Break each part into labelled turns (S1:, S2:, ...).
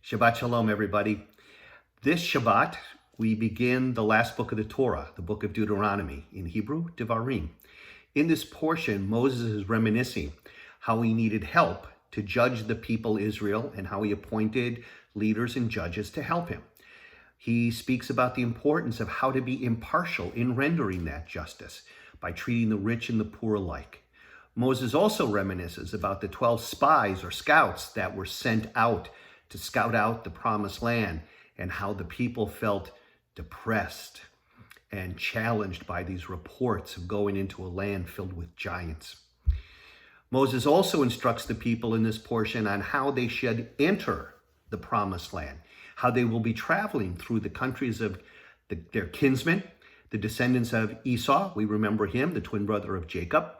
S1: Shabbat Shalom, everybody. This Shabbat, we begin the last book of the Torah, the book of Deuteronomy, in Hebrew, Devarim. In this portion, Moses is reminiscing how he needed help to judge the people Israel and how he appointed leaders and judges to help him. He speaks about the importance of how to be impartial in rendering that justice by treating the rich and the poor alike. Moses also reminisces about the 12 spies or scouts that were sent out to scout out the promised land and how the people felt depressed and challenged by these reports of going into a land filled with giants. Moses also instructs the people in this portion on how they should enter the promised land, how they will be traveling through the countries of their kinsmen, the descendants of Esau, we remember him, the twin brother of Jacob,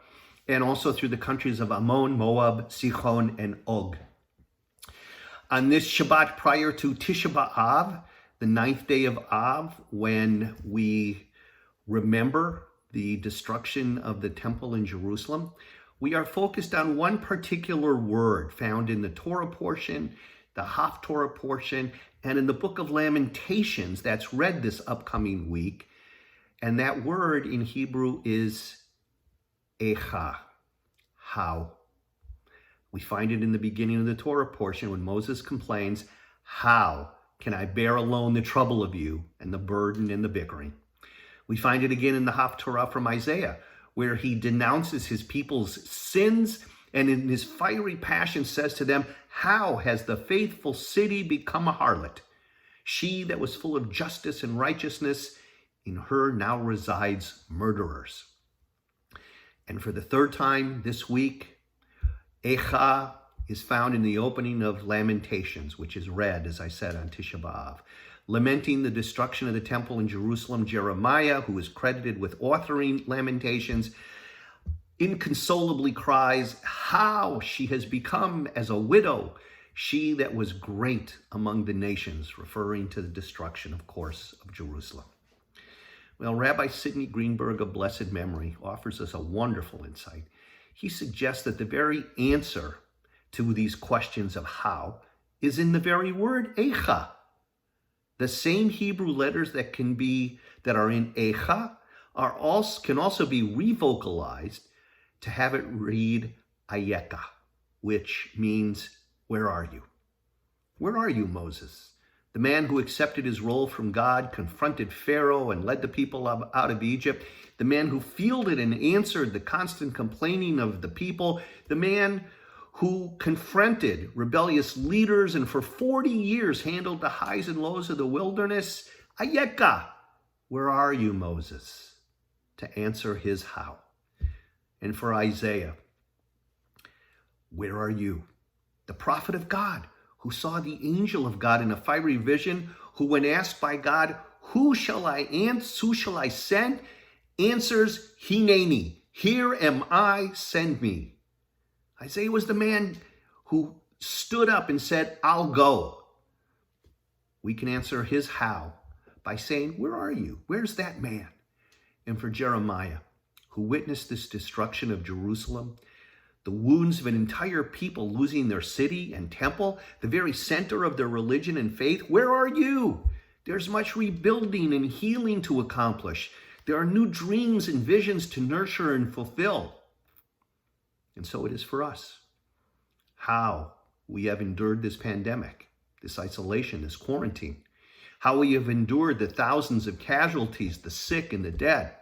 S1: and also through the countries of Ammon, Moab, Sichon, and Og. On this Shabbat prior to Tisha B'Av, the 9th day of Av, when we remember the destruction of the temple in Jerusalem, we are focused on one particular word found in the Torah portion, the Haftorah portion, and in the book of Lamentations that's read this upcoming week. And that word in Hebrew is echa, how. We find it in the beginning of the Torah portion when Moses complains, "How can I bear alone the trouble of you and the burden and the bickering?" We find it again in the Haftorah from Isaiah, where he denounces his people's sins and in his fiery passion says to them, "How has the faithful city become a harlot? She that was full of justice and righteousness, in her now resides murderers." And for the third time this week, Echa is found in the opening of Lamentations, which is read, as I said, on Tisha B'Av. Lamenting the destruction of the temple in Jerusalem, Jeremiah, who is credited with authoring Lamentations, inconsolably cries, "How she has become as a widow, she that was great among the nations," referring to the destruction, of course, of Jerusalem. Well, Rabbi Sidney Greenberg of blessed memory offers us a wonderful insight. He suggests that the very answer to these questions of how is in the very word echa. The same Hebrew letters that are in echa can also be revocalized to have it read ayeka, which means, "Where are you? Where are you, Moses?" The man who accepted his role from God, confronted Pharaoh, and led the people out of Egypt. The man who fielded and answered the constant complaining of the people. The man who confronted rebellious leaders and for 40 years handled the highs and lows of the wilderness. Ayeka, where are you, Moses? To answer his how. And for Isaiah, where are you? The prophet of God, who saw the angel of God in a fiery vision, who when asked by God, who shall I send? Answers, Hineni, here am I, send me. Isaiah was the man who stood up and said, "I'll go." We can answer his how by saying, "Where are you? Where's that man?" And for Jeremiah, who witnessed this destruction of Jerusalem, the wounds of an entire people losing their city and temple, the very center of their religion and faith. Where are you? There's much rebuilding and healing to accomplish. There are new dreams and visions to nurture and fulfill. And so it is for us. How we have endured this pandemic, this isolation, this quarantine. How we have endured the thousands of casualties, the sick and the dead.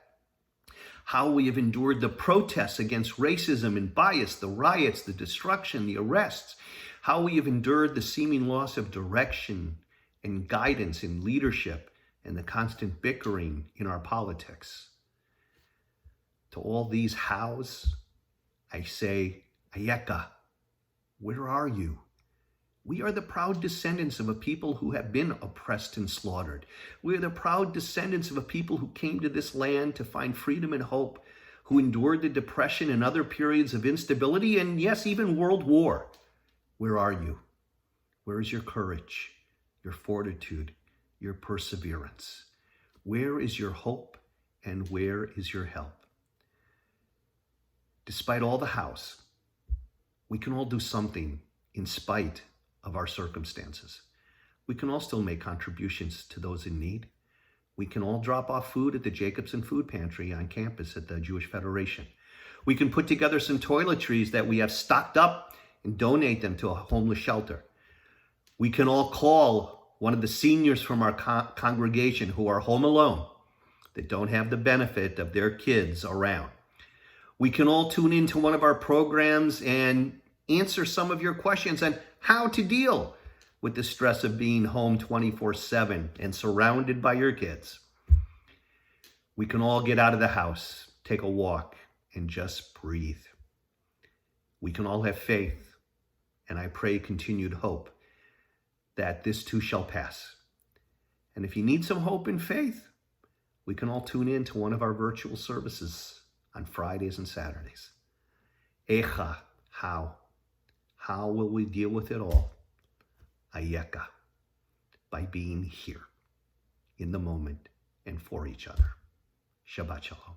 S1: How we have endured the protests against racism and bias, the riots, the destruction, the arrests. How we have endured the seeming loss of direction and guidance in leadership and the constant bickering in our politics. To all these hows, I say, Ayeka, where are you? We are the proud descendants of a people who have been oppressed and slaughtered. We are the proud descendants of a people who came to this land to find freedom and hope, who endured the Depression and other periods of instability, and yes, even World War. Where are you? Where is your courage, your fortitude, your perseverance? Where is your hope and where is your help? Despite all the we can all do something in spite of our circumstances. We can all still make contributions to those in need. We can all drop off food at the Jacobson Food Pantry on campus at the Jewish Federation. We can put together some toiletries that we have stocked up and donate them to a homeless shelter. We can all call one of the seniors from our congregation who are home alone, that don't have the benefit of their kids around. We can all tune into one of our programs and answer some of your questions on how to deal with the stress of being home 24/7 and surrounded by your kids. We can all get out of the house, take a walk, and just breathe. We can all have faith, and I pray continued hope that this too shall pass. And if you need some hope and faith, we can all tune in to one of our virtual services on Fridays and Saturdays. Echa, how? How will we deal with it all? Ayeka, by being here in the moment and for each other. Shabbat Shalom.